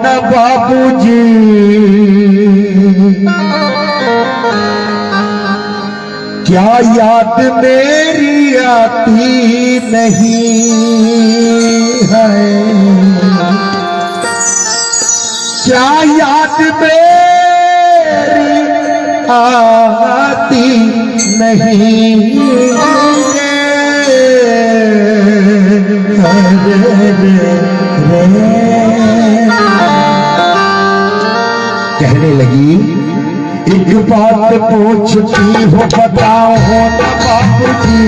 न बाबूजी, क्या याद मेरी आती नहीं है, क्या याद मेरी आती नहीं कहने लगी एक बात पूछती हो बताओ हो न बाबूजी,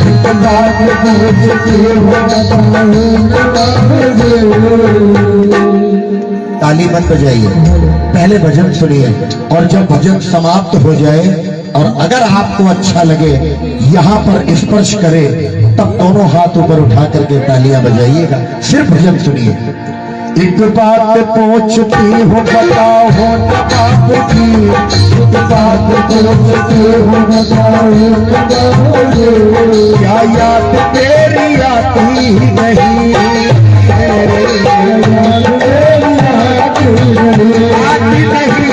एक बात पूछती हो बताओ न बाबूजी। ताली मत बजाइए, पहले भजन सुनिए और जब भजन समाप्त हो जाए और अगर आपको अच्छा लगे यहाँ पर स्पर्श करे तब दोनों हाथ ऊपर उठा करके तालियां बजाइएगा। सिर्फ भजन सुनिए। एक बात पूछती हो बताओ हो न बाबूजी, एक बात पूछती हो बताओ न बाबूजी, क्या याद तेरी आती नहीं, आती नहीं,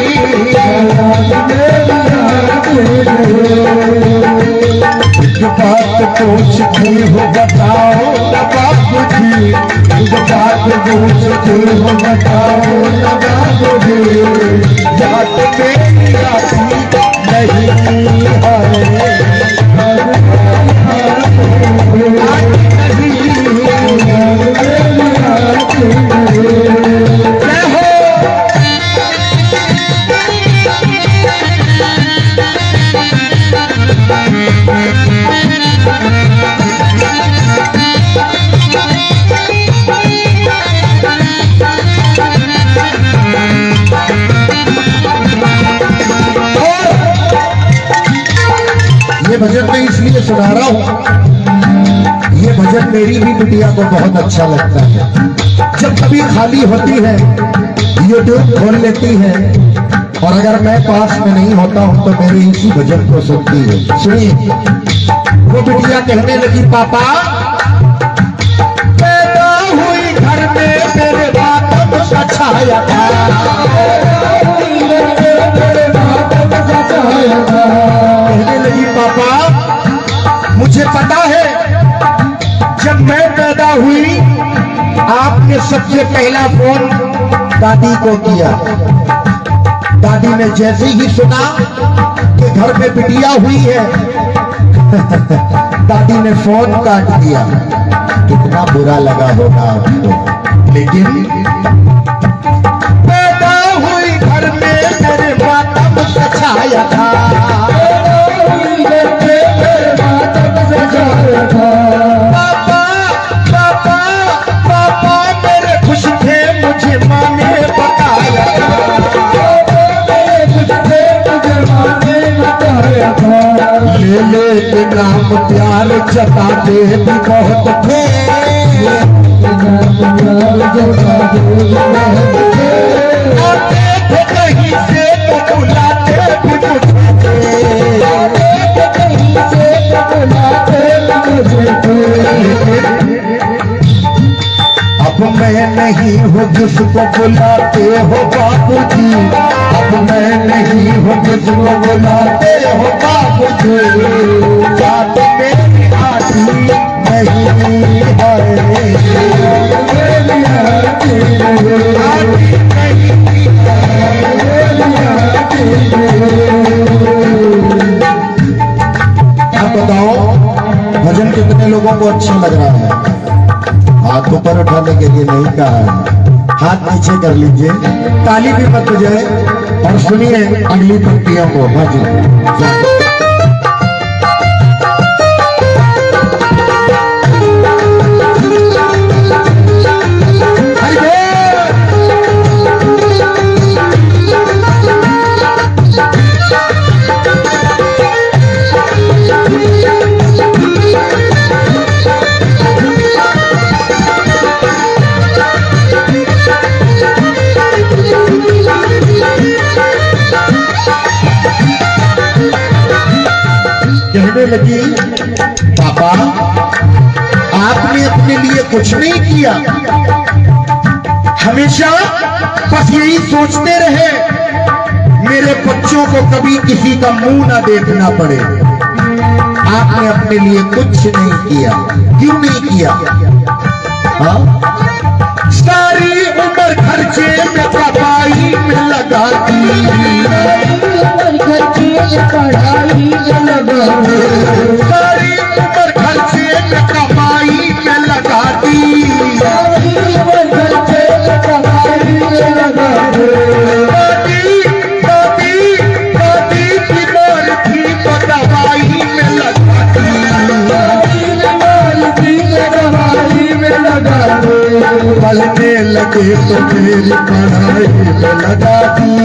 एक बात पूछती हो बताओ न बाबूजी, एक बात पूछती हो बताओ न बाबूजी, याद मेरी आती नहीं है, ये भजन मैं इसलिए सुना रहा हूं, ये भजन मेरी भी बिटिया को बहुत अच्छा लगता है। जब कभी खाली होती है यूट्यूब खोल लेती है और अगर मैं पास में नहीं होता हूं तो मेरे इसी भजन को सुनती है। सुनिए, वो बिटिया कहने लगी पापा पैदा हुई घर में मेरे बाप का छाया था, कहने लगी पापा मुझे पता है जब मैं पैदा हुई आपने सबसे पहला फोन दादी को किया, दादी ने जैसे ही सुना कि घर में बिटिया हुई है दादी ने फोन काट दिया। कितना बुरा लगा होगा आपको, लेकिन पैदा हुई घर में मेरे मातम का छाया था, पापा पापा पापा मेरे खुश थे मुझे माँ ने बताया था, ले ले के नाम प्यार जताते भी बहुत थे, आते थे कहीं से तो बुलाते भी अब मैं नहीं हूँ जिसको बुलाते हो बाबूजी, अब मैं नहीं हूँ जिसको बुलाते हो बाबूजी, बात मेरी आती नहीं है, आप बताओ भजन कितने लोगों को अच्छा लग रहा है? हाथ ऊपर उठाने के लिए नहीं कहा है, हाथ नीचे कर लीजिए, ताली भी मत बजाए और सुनिए अगली पंक्तियों को। भजन कहने लगी पापा आपने अपने लिए कुछ नहीं किया, हमेशा बस यही सोचते रहे मेरे बच्चों को कभी किसी का मुंह ना देखना पड़े। आपने अपने लिए कुछ नहीं किया, क्यों नहीं किया? हाँ? सारी उम्र खर्चे में पढ़ाई में लगा दी, पढ़ाई में लगा, सारी उम्र खर्चे में कमाई में लगा दी, सारी उम्र खर्चे में कमाई में लगा दी। दादी दादी बीमार थी तो दवाई में लगा दी, बीमार थी तो दवाई में लगा दी, पढ़ने लगे तो मेरी पढ़ाई में लगा दी,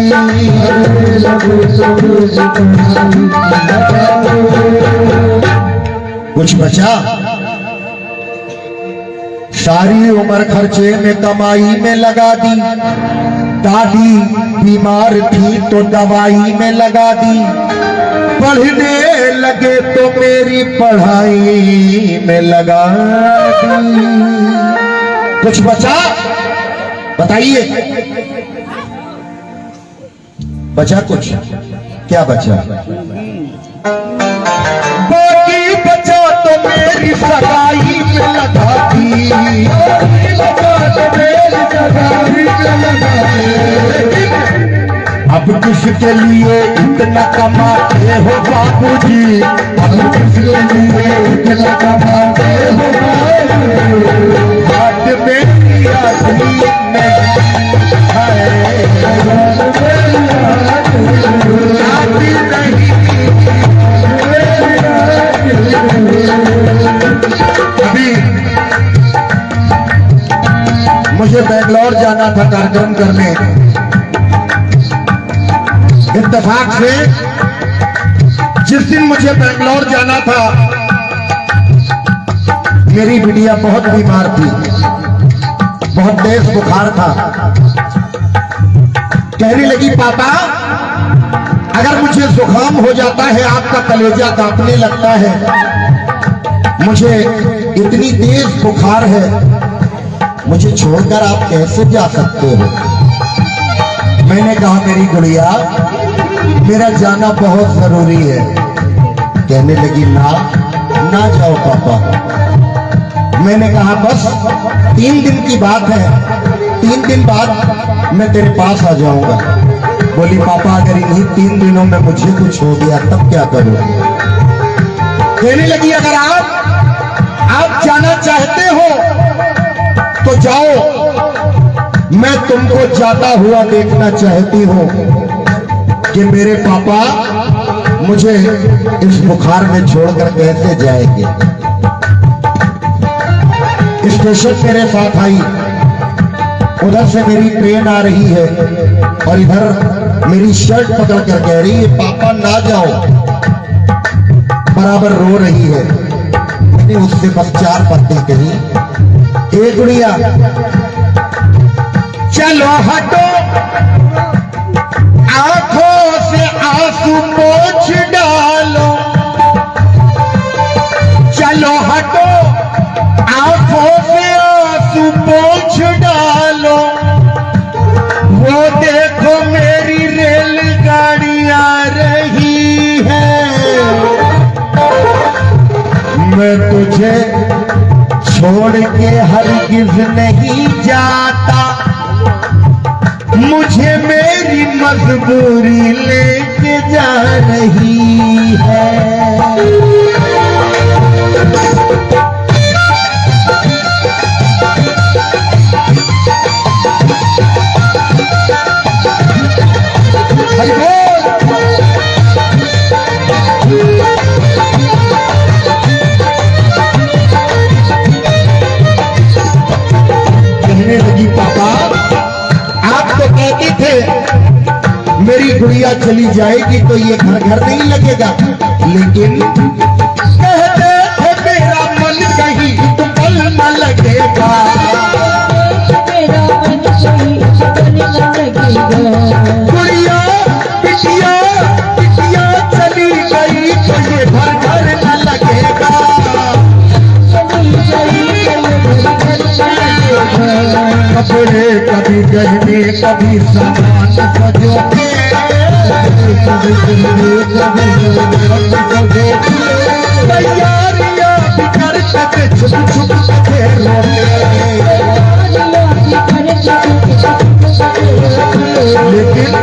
कुछ बचा? सारी उम्र खर्चे में कमाई में लगा दी, दादी बीमार थी तो दवाई में लगा दी, पढ़ने लगे तो मेरी पढ़ाई में लगा दी। कुछ बचा? बताइए, बचा कुछ? क्या बचा? बाकी बचा तो मेरी सगाई में लगा दी, बचा तो मेरी सगाई में लगा दी। अब किसके लिए इतना कमाते हो बाबूजी, अब किसके लिए इतना कमाते हो बाबूजी, हाथ में आदमी नहीं है, अभी मुझे बेंगलोर जाना था कार्यक्रम करने। इत्तेफाक से जिस दिन मुझे बेंगलोर जाना था मेरी बिटिया बहुत बीमार थी, बहुत तेज बुखार था। कहने लगी पापा अगर मुझे जुकाम हो जाता है, आपका कलेजा कांपने लगता है, मुझे इतनी तेज बुखार है, मुझे छोड़कर आप कैसे जा सकते हो? मैंने कहा मेरी गुड़िया मेरा जाना बहुत जरूरी है। कहने लगी ना जाओ पापा। मैंने कहा बस 3 दिन की बात है, 3 दिन बाद मैं तेरे पास आ जाऊंगा। बोली पापा अगर इन्हीं 3 दिनों में मुझे कुछ हो गया तब क्या करूं? कहने लगी अगर आप जाना चाहते हो तो जाओ, मैं तुमको जाता हुआ देखना चाहती हूं कि मेरे पापा मुझे इस बुखार में छोड़कर कैसे जाएंगे। स्टेशन मेरे साथ आई, उधर से मेरी ट्रेन आ रही है और इधर मेरी शर्ट पकड़ कर कह रही है पापा ना जाओ, बराबर रो रही है। मैंने उससे बस 4 बातें कही। ए गुड़िया चलो हटो, आंखों से आंसू पोंछ डालो, चलो हटो आंखों से आंसू पोंछ डालो, वो देखो मेरी रेलगाड़ी आ रही है, मैं तुझे छोड़ के हरगिज नहीं जाता, मुझे मेरी मजबूरी लेके जा रही है। कहने लगी पापा आप तो कहते थे मेरी गुड़िया चली जाएगी तो ये घर नहीं लगेगा, लेकिन कहते थे मेरा मन कहीं तो पल न लगेगा, मेरा मन कहीं न लगेगा, गुड़िया बिटिया बिटिया चली गई तो ये घर न लगेगा, चली गई तो ये घर न लगेगा, कपड़े कभी गहने कभी सामान सजो के, कभी गहने कभी सामान सजो के, तैयारियां कर सके छुप छुप के लेकिन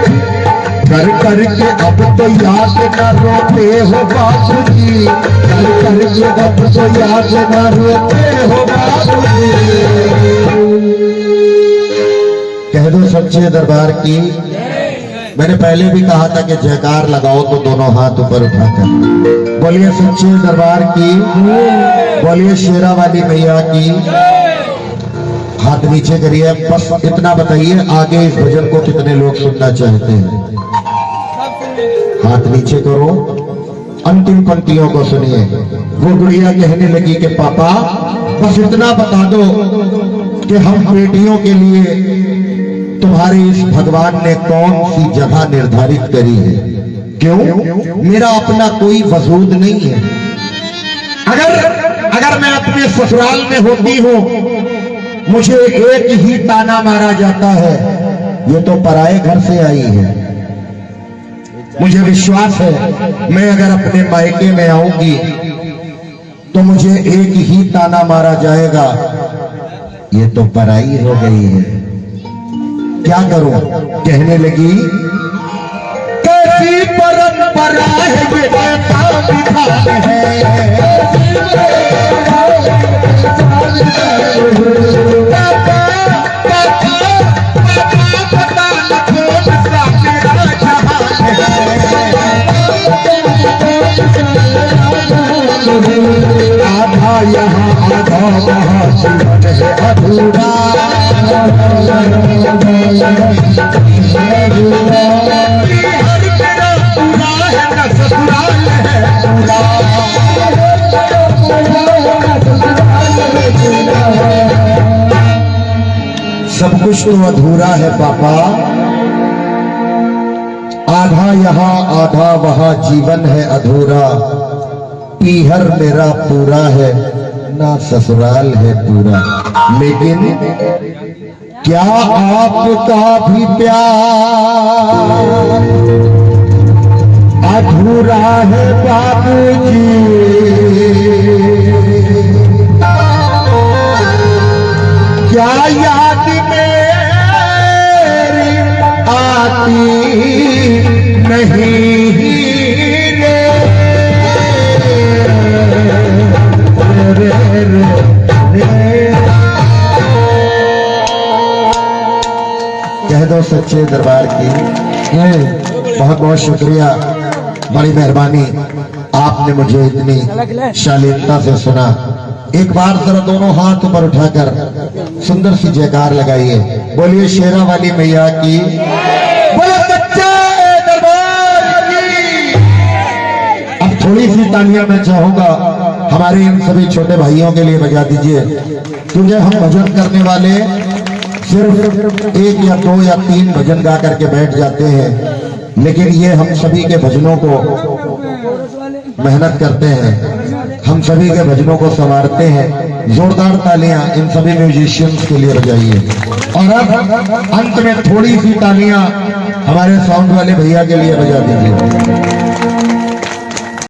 कर करके अब तो याद न रोते हो बाबूजी, कर करके अब तो याद न रोते हो बाबूजी। कह दो सच्चे दरबार की। मैंने पहले भी कहा था कि जयकार लगाओ तो दोनों हाथ ऊपर उठाकर बोलिए सच्चे दरबार की, बोलिए शेरा वाली मैया की। हाथ नीचे करिए, बस इतना बताइए आगे इस भजन को कितने लोग सुनना चाहते हैं। हाथ नीचे करो, अंतिम पंक्तियों को सुनिए। वो गुड़िया कहने लगी कि पापा बस इतना बता दो कि हम बेटियों के लिए तुम्हारे इस भगवान ने कौन सी जगह निर्धारित करी है। क्यों? मेरा अपना कोई वजूद नहीं है। अगर मैं अपने ससुराल में होती हूं, मुझे एक ही ताना मारा जाता है, ये तो पराए घर से आई है। मुझे विश्वास है मैं अगर अपने मायके में आऊंगी तो मुझे एक ही ताना मारा जाएगा, ये तो पराई हो गई है। क्या करूं? कहने लगी कैसी परंपरा है ये विधान है, आधा यहाँ आधा वहाँ जीवन है अधूरा, सब कुछ तो अधूरा है पापा। आधा यहाँ आधा वहाँ जीवन है अधूरा, पीहर मेरा पूरा है ना ससुराल है पूरा। लेकिन क्या आपका भी प्यार अधूरा है बाबूजी? क्या याद मेरी आती नहीं कह दो सच्चे दरबार की। बहुत बहुत शुक्रिया, बड़ी मेहरबानी, आपने मुझे इतनी शालीनता से सुना। एक बार जरा दोनों हाथ ऊपर उठाकर सुंदर सी जयकार लगाइए। बोलिए शेरा वाली मैया की, बोलो सच्चे दरबार की। अब थोड़ी सी तालियां मैं चाहूंगा हमारे इन सभी छोटे भाइयों के लिए बजा दीजिए, क्योंकि हम भजन करने वाले सिर्फ एक या दो या तीन भजन गा करके बैठ जाते हैं, लेकिन ये हम सभी के भजनों को मेहनत करते हैं, हम सभी के भजनों को संवारते हैं। जोरदार तालियां इन सभी म्यूजिशियंस के लिए बजाइए। और अब अंत में थोड़ी सी तालियां हमारे साउंड वाले भैया के लिए बजा दीजिए।